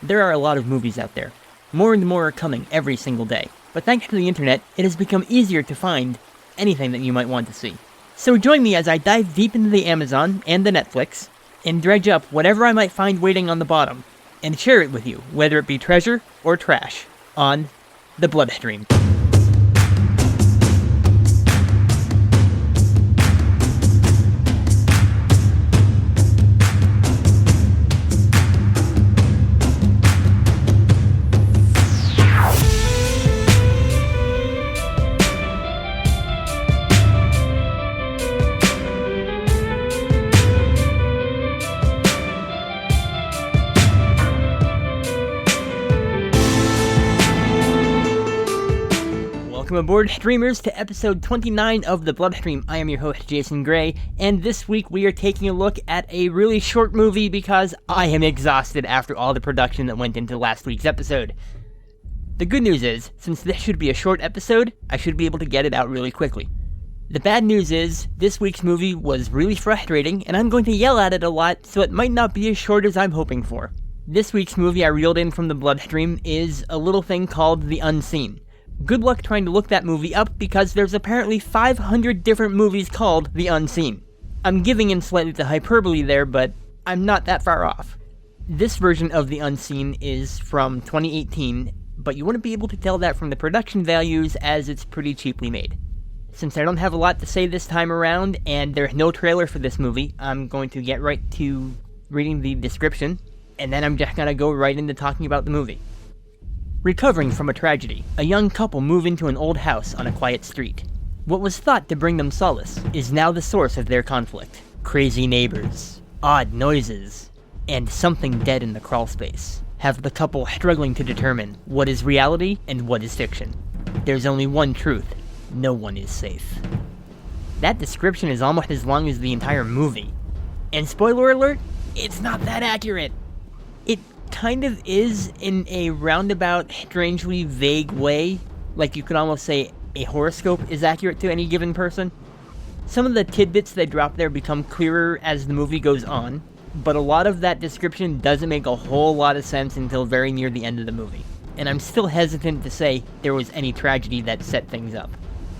There are a lot of movies out there. More and more are coming every single day. But thanks to the internet, it has become easier to find anything that you might want to see. So join me as I dive deep into the Amazon and the Netflix, and dredge up whatever I might find waiting on the bottom, and share it with you, whether it be treasure or trash, on The Bloodstream. Welcome aboard, streamers, to episode 29 of The Bloodstream. I am your host, Jason Gray, and this week we are taking a look at a really short movie because I am exhausted after all the production that went into last week's episode. The good news is, since this should be a short episode, I should be able to get it out really quickly. The bad news is, this week's movie was really frustrating, and I'm going to yell at it a lot, so it might not be as short as I'm hoping for. This week's movie I reeled in from The Bloodstream is a little thing called The Unseen. Good luck trying to look that movie up because there's apparently 500 different movies called The Unseen. I'm giving in slightly to hyperbole there, but I'm not that far off. This version of The Unseen is from 2018, but you wouldn't be able to tell that from the production values as it's pretty cheaply made. Since I don't have a lot to say this time around, and there's no trailer for this movie, I'm going to get right to reading the description, and then I'm just gonna go right into talking about the movie. Recovering from a tragedy, a young couple move into an old house on a quiet street. What was thought to bring them solace is now the source of their conflict. Crazy neighbors, odd noises, and something dead in the crawlspace have the couple struggling to determine what is reality and what is fiction. There's only one truth: no one is safe. That description is almost as long as the entire movie. And spoiler alert, it's not that accurate. It kind of is in a roundabout, strangely vague way. Like you could almost say a horoscope is accurate to any given person. Some of the tidbits they drop there become clearer as the movie goes on, but a lot of that description doesn't make a whole lot of sense until very near the end of the movie. And I'm still hesitant to say there was any tragedy that set things up.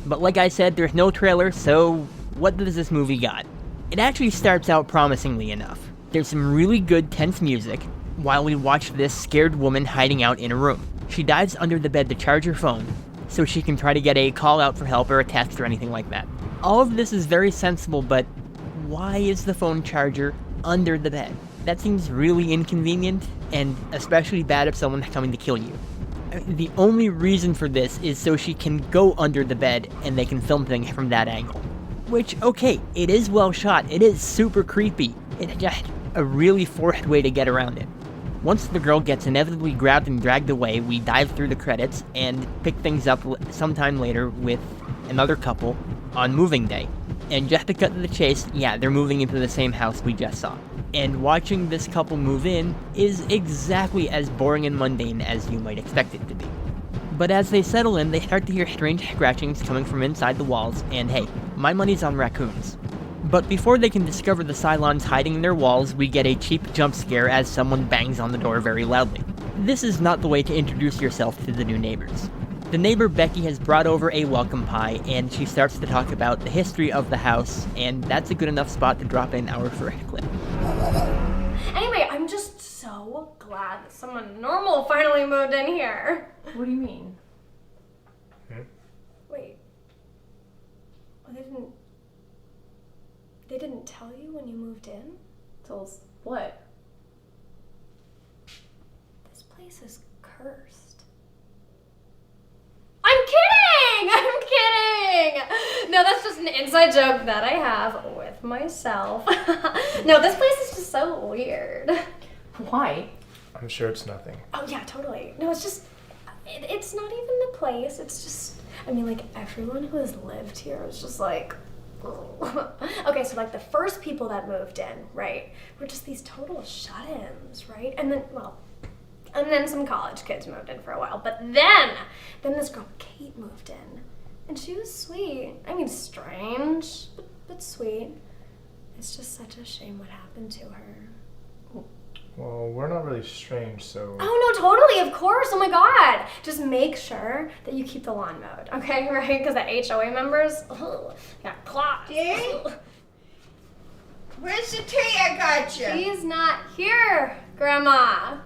But like I said, there's no trailer, so what does this movie got? It actually starts out promisingly enough. There's some really good tense music while we watch this scared woman hiding out in a room. She dives under the bed to charge her phone so she can try to get a call out for help or a text or anything like that. All of this is very sensible, but why is the phone charger under the bed? That seems really inconvenient, and especially bad if someone's coming to kill you. The only reason for this is so she can go under the bed and they can film things from that angle. Which, okay, it is well shot, it is super creepy, it's just a really forced way to get around it. Once the girl gets inevitably grabbed and dragged away, we dive through the credits and pick things up sometime later with another couple on moving day. And just to cut to the chase, yeah, they're moving into the same house we just saw. And watching this couple move in is exactly as boring and mundane as you might expect it to be. But as they settle in, they start to hear strange scratchings coming from inside the walls, and hey, my money's on raccoons. But before they can discover the Cylons hiding in their walls, we get a cheap jump scare as someone bangs on the door very loudly. This is not the way to introduce yourself to the new neighbors. The neighbor Becky has brought over a welcome pie, and she starts to talk about the history of the house, and that's a good enough spot to drop in our first clip. Anyway, I'm just so glad that someone normal finally moved in here. What do you mean? Wait. They didn't tell you when you moved in? Told us what? This place is cursed. I'm kidding! I'm kidding! No, that's just an inside joke that I have with myself. No, this place is just so weird. Why? I'm sure it's nothing. Oh yeah, totally. No, it's just, it's not even the place. It's just, I mean, like, everyone who has lived here is just like, okay, so like the first people that moved in, right, were just these total shut-ins, right? And then some college kids moved in for a while. But then this girl Kate moved in, and she was sweet. I mean, strange, but sweet. It's just such a shame what happened to her. Well, we're not really strange, so... Oh, no, totally, of course. Oh, my God. Just make sure that you keep the lawn mowed, okay? Right? Because the HOA members, got claws. Dee? Where's the tea I got you? She's not here, Grandma.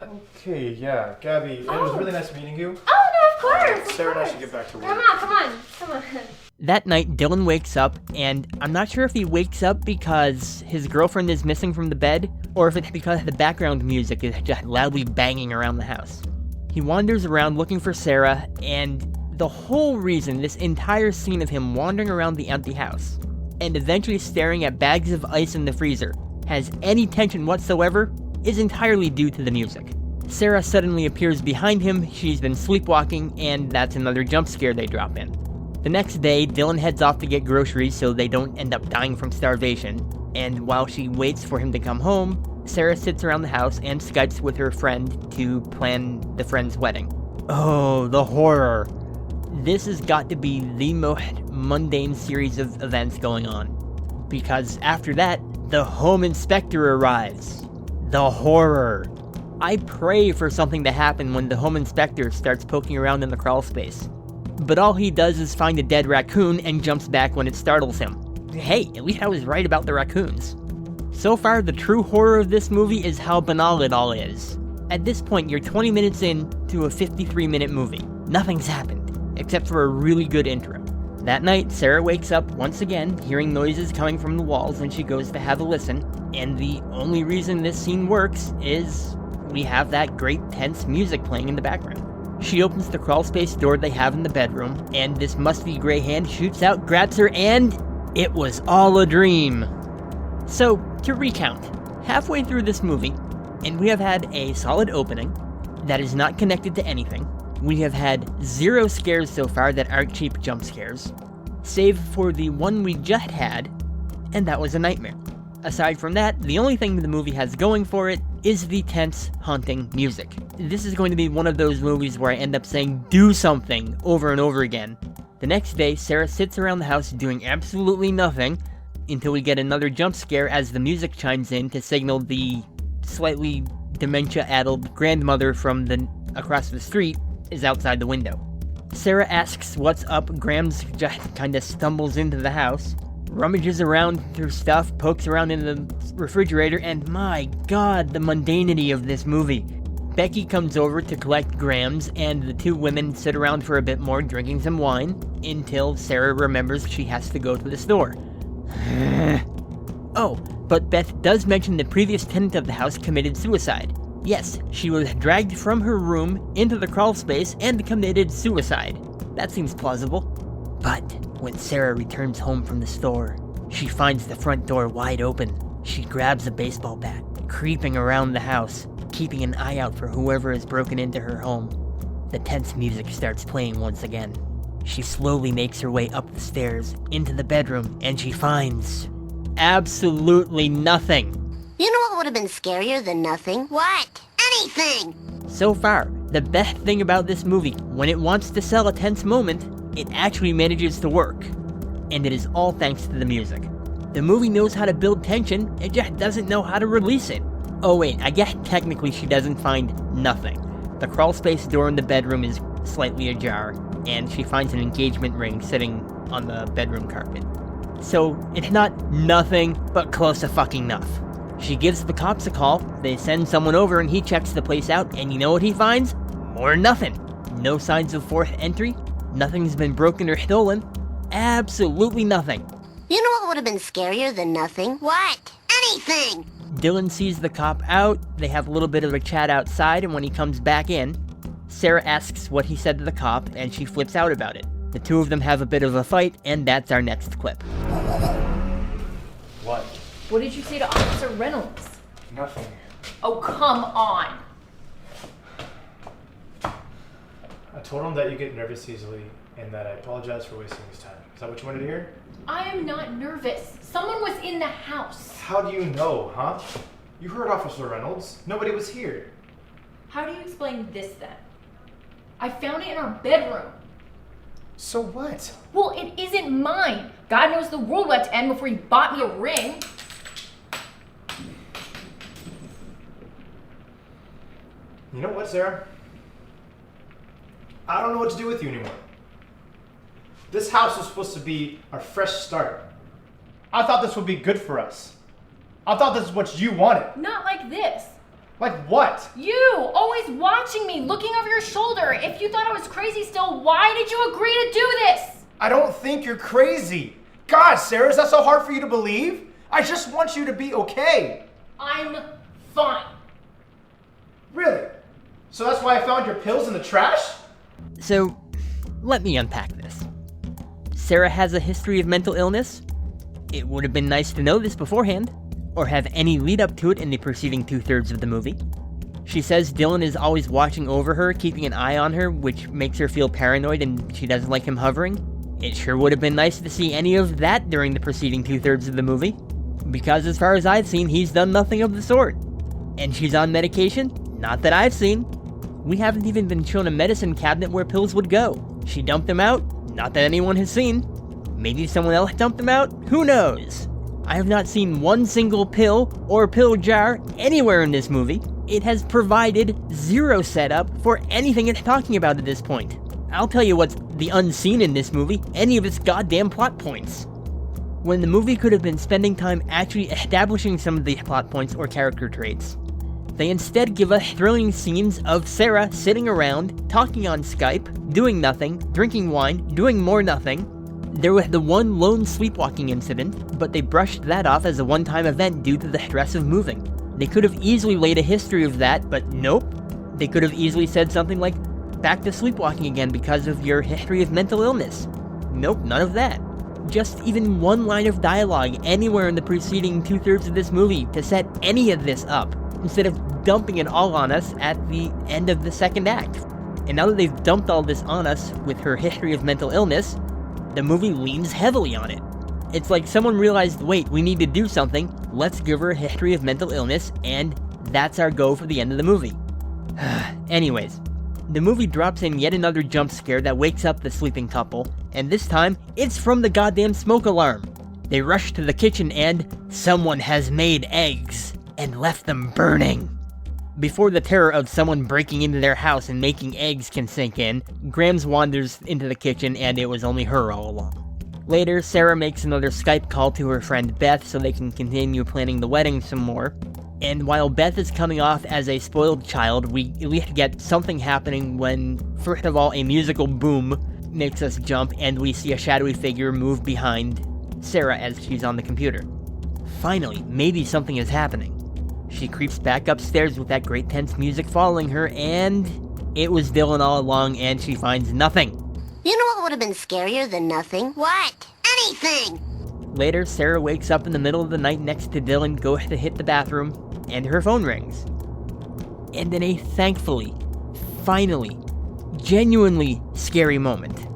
Okay, yeah, Gabby, it was really nice meeting you. Oh, no, of course. Sarah and I of should course. get back to work. Grandma, come on. That night, Dylan wakes up, and I'm not sure if he wakes up because his girlfriend is missing from the bed, or if it's because the background music is just loudly banging around the house. He wanders around looking for Sarah, and the whole reason this entire scene of him wandering around the empty house, and eventually staring at bags of ice in the freezer, has any tension whatsoever, is entirely due to the music. Sarah suddenly appears behind him, she's been sleepwalking, and that's another jump scare they drop in. The next day, Dylan heads off to get groceries so they don't end up dying from starvation, and while she waits for him to come home, Sarah sits around the house and Skypes with her friend to plan the friend's wedding. Oh, the horror. This has got to be the most mundane series of events going on, because after that, the home inspector arrives. The horror. I pray for something to happen when the home inspector starts poking around in the crawl space. But all he does is find a dead raccoon and jumps back when it startles him. Hey, at least I was right about the raccoons. So far, the true horror of this movie is how banal it all is. At this point, you're 20 minutes in to a 53-minute movie. Nothing's happened, except for a really good intro. That night, Sarah wakes up once again, hearing noises coming from the walls, and she goes to have a listen. And the only reason this scene works is we have that great tense music playing in the background. She opens the crawlspace door they have in the bedroom, and this musty gray hand shoots out, grabs her, and it was all a dream. So, to recount, halfway through this movie, and we have had a solid opening that is not connected to anything. We have had 0 scares so far that aren't cheap jump scares, save for the one we just had, and that was a nightmare. Aside from that, the only thing the movie has going for it is the tense, haunting music. This is going to be one of those movies where I end up saying, do something, over and over again. The next day, Sarah sits around the house doing absolutely nothing, until we get another jump scare as the music chimes in to signal the slightly dementia-addled grandmother from across the street is outside the window. Sarah asks what's up, Grams just kinda stumbles into the house, rummages around through stuff, pokes around in the refrigerator, and my god, the mundanity of this movie. Becky comes over to collect Grams, and the two women sit around for a bit more, drinking some wine, until Sarah remembers she has to go to the store. Oh, but Beth does mention the previous tenant of the house committed suicide. Yes, she was dragged from her room into the crawl space and committed suicide. That seems plausible. But when Sarah returns home from the store, she finds the front door wide open. She grabs a baseball bat, creeping around the house, keeping an eye out for whoever has broken into her home. The tense music starts playing once again. She slowly makes her way up the stairs, into the bedroom, and she finds absolutely nothing. You know what would have been scarier than nothing? What? Anything! So far, the best thing about this movie, when it wants to sell a tense moment, it actually manages to work. And it is all thanks to the music. The movie knows how to build tension, it just doesn't know how to release it. Oh wait, I guess technically she doesn't find nothing. The crawlspace door in the bedroom is slightly ajar, and she finds an engagement ring sitting on the bedroom carpet. So, it's not nothing, but close to fucking enough. She gives the cops a call, they send someone over and he checks the place out, and you know what he finds? More nothing. No signs of fourth entry, nothing's been broken or stolen, absolutely nothing. You know what would have been scarier than nothing? What? Anything! Dylan sees the cop out, they have a little bit of a chat outside, and when he comes back in, Sarah asks what he said to the cop, and she flips out about it. The two of them have a bit of a fight, and that's our next clip. What? What did you say to Officer Reynolds? Nothing. Oh, come on. I told him that you get nervous easily and that I apologize for wasting his time. Is that what you wanted to hear? I am not nervous. Someone was in the house. How do you know, huh? You heard Officer Reynolds. Nobody was here. How do you explain this then? I found it in our bedroom. So what? Well, it isn't mine. God knows the world would have to end before he bought me a ring. You know what, Sarah? I don't know what to do with you anymore. This house was supposed to be our fresh start. I thought this would be good for us. I thought this is what you wanted. Not like this. Like what? You, always watching me, looking over your shoulder. If you thought I was crazy still, why did you agree to do this? I don't think you're crazy. God, Sarah, is that so hard for you to believe? I just want you to be okay. I'm fine. Really? So that's why I found your pills in the trash? So, let me unpack this. Sarah has a history of mental illness. It would have been nice to know this beforehand, or have any lead up to it in the preceding 2/3 of the movie. She says Dylan is always watching over her, keeping an eye on her, which makes her feel paranoid and she doesn't like him hovering. It sure would have been nice to see any of that during the preceding 2/3 of the movie, because as far as I've seen, he's done nothing of the sort. And she's on medication? Not that I've seen. We haven't even been shown a medicine cabinet where pills would go. She dumped them out? Not that anyone has seen. Maybe someone else dumped them out? Who knows? I have not seen one single pill or pill jar anywhere in this movie. It has provided zero setup for anything it's talking about at this point. I'll tell you what's the unseen in this movie, any of its goddamn plot points. When the movie could have been spending time actually establishing some of the plot points or character traits. They instead give us thrilling scenes of Sarah sitting around, talking on Skype, doing nothing, drinking wine, doing more nothing. There was the one lone sleepwalking incident, but they brushed that off as a one-time event due to the stress of moving. They could have easily laid a history of that, but nope. They could have easily said something like, back to sleepwalking again because of your history of mental illness. Nope, none of that. Just even one line of dialogue anywhere in the preceding 2/3 of this movie to set any of this up, instead of dumping it all on us at the end of the second act. And now that they've dumped all this on us with her history of mental illness, the movie leans heavily on it. It's like someone realized, wait, we need to do something, let's give her a history of mental illness, and that's our go for the end of the movie. Anyways, the movie drops in yet another jump scare that wakes up the sleeping couple, and this time, it's from the goddamn smoke alarm. They rush to the kitchen and someone has made eggs and left them burning. Before the terror of someone breaking into their house and making eggs can sink in, Grams wanders into the kitchen and it was only her all along. Later, Sarah makes another Skype call to her friend Beth so they can continue planning the wedding some more. And while Beth is coming off as a spoiled child, we at least get something happening when, first of all, a musical boom makes us jump and we see a shadowy figure move behind Sarah as she's on the computer. Finally, maybe something is happening. She creeps back upstairs with that great tense music following her, and it was Dylan all along, and she finds nothing. You know what would have been scarier than nothing? What? Anything! Later, Sarah wakes up in the middle of the night next to Dylan, goes to hit the bathroom, and her phone rings. And in a thankfully, finally, genuinely scary moment,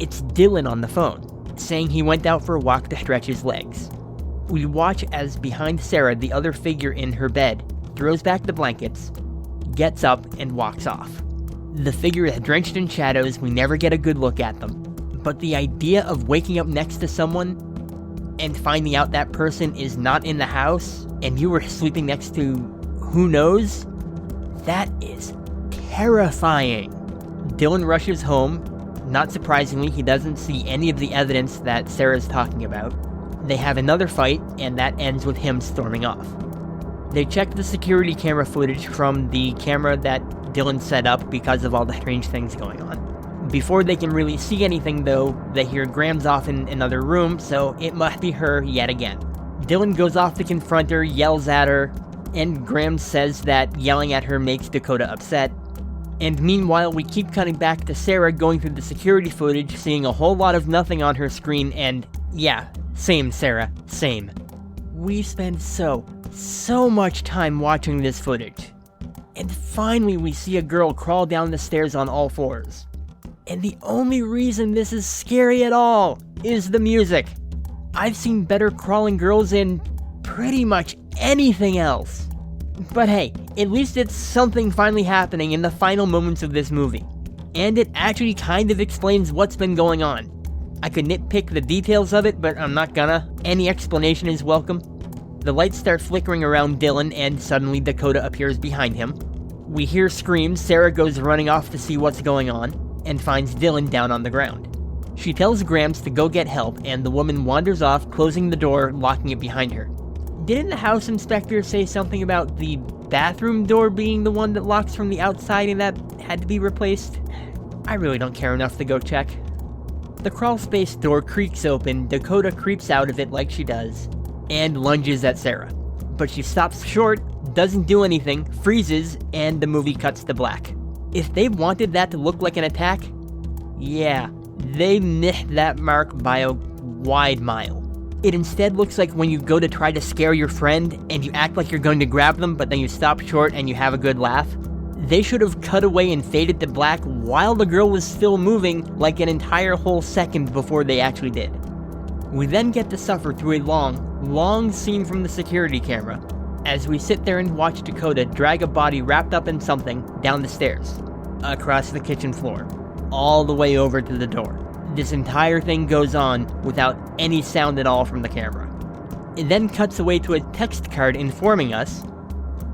it's Dylan on the phone, saying he went out for a walk to stretch his legs. We watch as behind Sarah, the other figure in her bed throws back the blankets, gets up, and walks off. The figure is drenched in shadows, we never get a good look at them. But the idea of waking up next to someone and finding out that person is not in the house and you were sleeping next to who knows, that is terrifying. Dylan rushes home. Not surprisingly, he doesn't see any of the evidence that Sarah's talking about. They have another fight, and that ends with him storming off. They check the security camera footage from the camera that Dylan set up because of all the strange things going on. Before they can really see anything though, they hear Grams off in another room, so it must be her yet again. Dylan goes off to confront her, yells at her, and Grams says that yelling at her makes Dakota upset. And meanwhile, we keep cutting back to Sarah going through the security footage, seeing a whole lot of nothing on her screen, and yeah, same Sarah, same. We spend so much time watching this footage. And finally we see a girl crawl down the stairs on all fours. And the only reason this is scary at all is the music. I've seen better crawling girls in pretty much anything else. But hey, at least it's something finally happening in the final moments of this movie. And it actually kind of explains what's been going on. I could nitpick the details of it, but I'm not gonna. Any explanation is welcome. The lights start flickering around Dylan, and suddenly Dakota appears behind him. We hear screams, Sarah goes running off to see what's going on, and finds Dylan down on the ground. She tells Gramps to go get help, and the woman wanders off, closing the door, locking it behind her. Didn't the house inspector say something about the bathroom door being the one that locks from the outside and that had to be replaced? I really don't care enough to go check. The crawl space door creaks open, Dakota creeps out of it like she does, and lunges at Sarah. But she stops short, doesn't do anything, freezes, and the movie cuts to black. If they wanted that to look like an attack, yeah, they missed that mark by a wide mile. It instead looks like when you go to try to scare your friend and you act like you're going to grab them, but then you stop short and you have a good laugh. They should have cut away and faded to black while the girl was still moving, like an entire whole second before they actually did. We then get to suffer through a long scene from the security camera, as we sit there and watch Dakota drag a body wrapped up in something down the stairs, across the kitchen floor, all the way over to the door. This entire thing goes on without any sound at all from the camera. It then cuts away to a text card informing us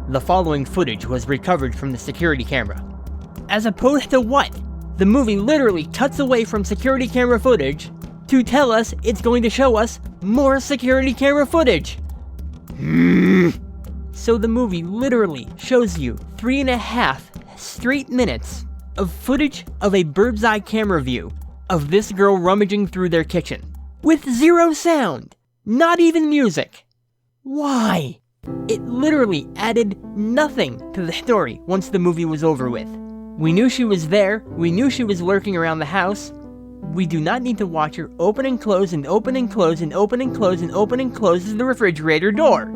the following footage was recovered from the security camera. As opposed to what? The movie literally cuts away from security camera footage to tell us it's going to show us more security camera footage. So the movie literally shows you 3.5 straight minutes of footage of a bird's eye camera view of this girl rummaging through their kitchen, with zero sound, not even music. Why? It literally added nothing to the story once the movie was over with. We knew she was there, we knew she was lurking around the house. We do not need to watch her open and close and open and close and open and close and open and close the refrigerator door.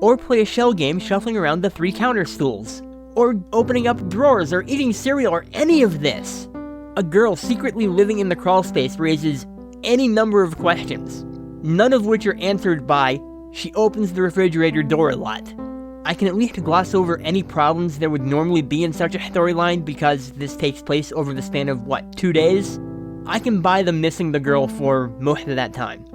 Or play a shell game shuffling around the 3 counter stools. Or opening up drawers or eating cereal or any of this. A girl secretly living in the crawl space raises any number of questions, none of which are answered by, she opens the refrigerator door a lot. I can at least gloss over any problems there would normally be in such a storyline because this takes place over the span of, 2 days? I can buy them missing the girl for most of that time.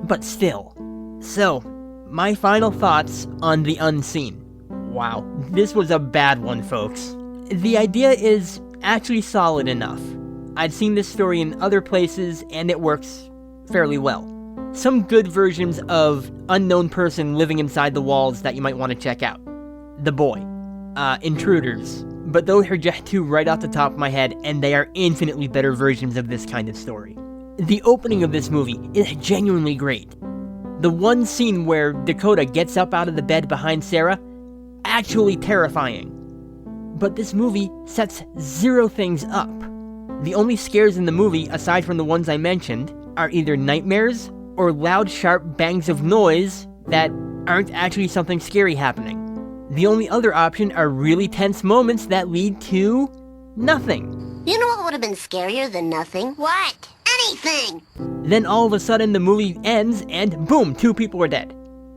But still. So, my final thoughts on The Unseen. Wow, this was a bad one, folks. The idea is actually solid enough. I've seen this story in other places, and it works fairly well. Some good versions of unknown person living inside the walls that you might want to check out. The Boy. Intruders. But those are just 2 right off the top of my head, and they are infinitely better versions of this kind of story. The opening of this movie is genuinely great. The one scene where Dakota gets up out of the bed behind Sarah, actually terrifying. But this movie sets 0 things up. The only scares in the movie, aside from the ones I mentioned, are either nightmares or loud, sharp bangs of noise that aren't actually something scary happening. The only other option are really tense moments that lead to nothing. You know what would have been scarier than nothing? What? Anything! Then all of a sudden the movie ends and boom, 2 people are dead.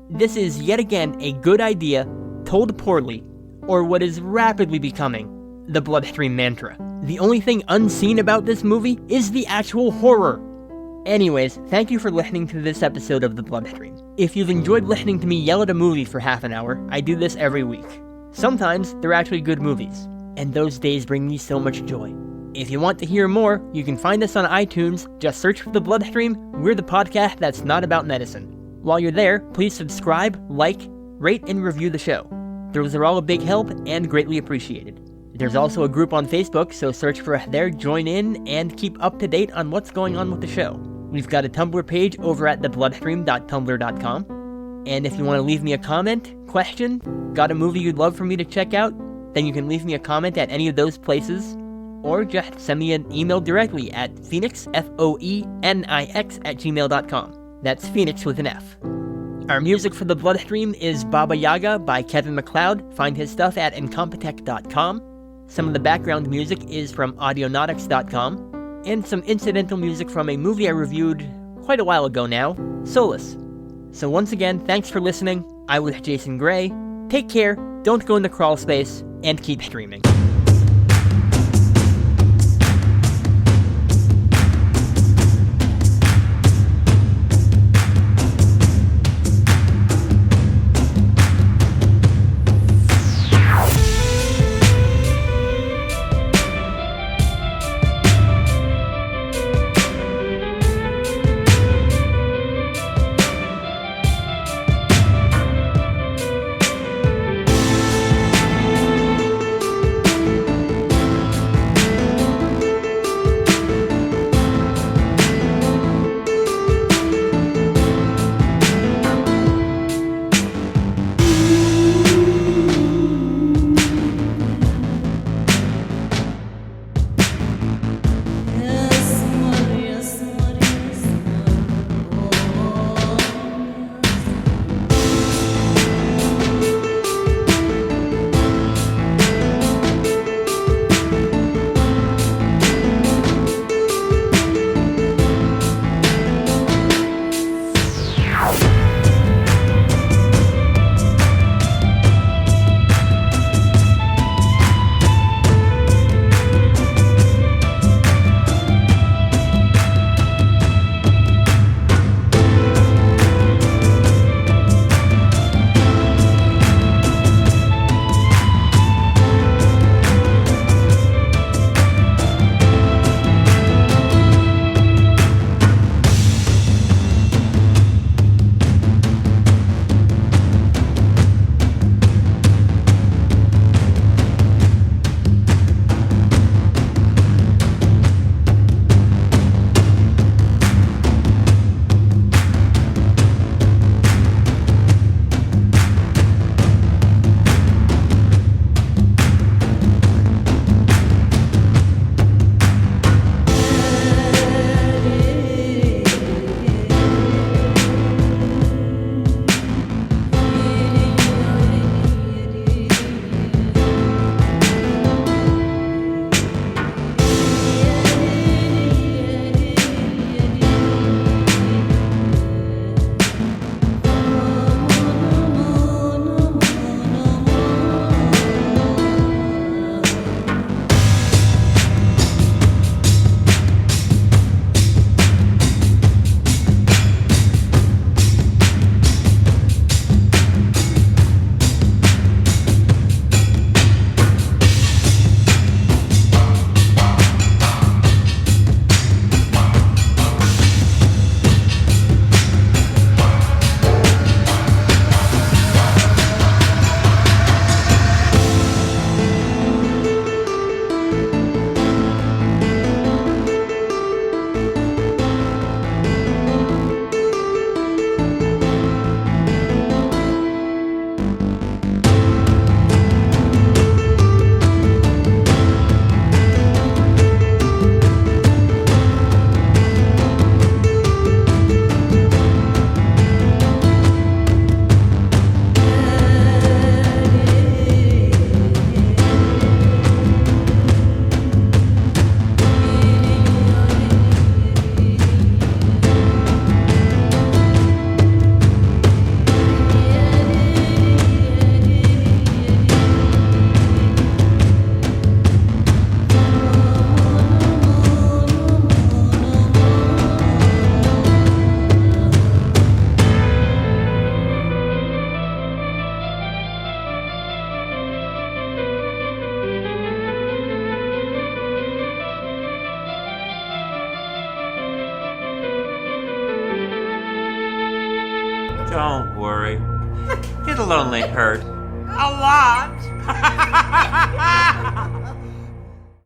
This is yet again a good idea, told poorly, or what is rapidly becoming the bloodstream mantra. The only thing unseen about this movie is the actual horror. Anyways, thank you for listening to this episode of The Bloodstream. If you've enjoyed listening to me yell at a movie for half an hour, I do this every week. Sometimes they're actually good movies, and those days bring me so much joy. If you want to hear more, you can find us on iTunes, just search for The Bloodstream, we're the podcast that's not about medicine. While you're there, please subscribe, like, rate, and review the show. Those are all a big help and greatly appreciated. There's also a group on Facebook, so search for us there, join in, and keep up to date on what's going on with the show. We've got a Tumblr page over at thebloodstream.tumblr.com, and if you want to leave me a comment, question, got a movie you'd love for me to check out, then you can leave me a comment at any of those places, or just send me an email directly at phoenix, F-O-E-N-I-X, @gmail.com. That's Phoenix with an F. Our music for The Bloodstream is Baba Yaga by Kevin MacLeod. Find his stuff at incompetech.com. Some of the background music is from audionautics.com. And some incidental music from a movie I reviewed quite a while ago now, Solus. So once again, thanks for listening. I was Jason Gray. Take care, don't go in the crawl space, and keep streaming. Don't worry. It'll only hurt. A lot.